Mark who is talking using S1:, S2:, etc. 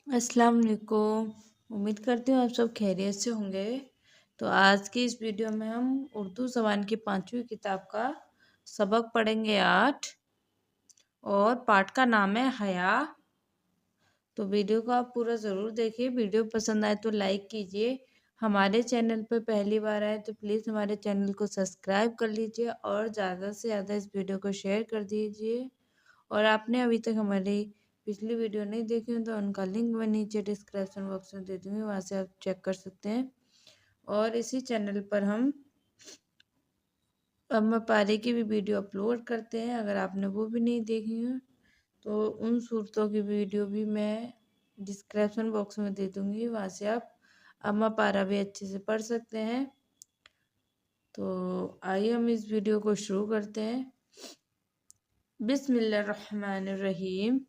S1: अस्सलाम वालेकुम। उम्मीद करती हूँ आप सब खैरियत से होंगे। तो आज की इस वीडियो में हम उर्दू ज़बान की 5वीं किताब का सबक पढ़ेंगे 8 और पाठ का नाम है हया। तो वीडियो को आप पूरा ज़रूर देखिए। वीडियो पसंद आए तो लाइक कीजिए। हमारे चैनल पर पहली बार आए तो प्लीज़ हमारे चैनल को सब्सक्राइब कर लीजिए और ज़्यादा से ज़्यादा इस वीडियो को शेयर कर दीजिए। और आपने अभी तक हमारी पिछली वीडियो नहीं देखी हो तो उनका लिंक मैं नीचे डिस्क्रिप्शन बॉक्स में दे दूँगी, वहाँ से आप चेक कर सकते हैं। और इसी चैनल पर हम अम्मा पारी की भी वीडियो अपलोड करते हैं। अगर आपने वो भी नहीं देखी हो तो उन सूरतों की वीडियो भी मैं डिस्क्रिप्शन बॉक्स में दे दूँगी, वहाँ से आप अम्मा पारा भी अच्छे से पढ़ सकते हैं। तो आइए हम इस वीडियो को शुरू करते हैं। बिस्मिल्लाहिर्रहमानिर्रहीम।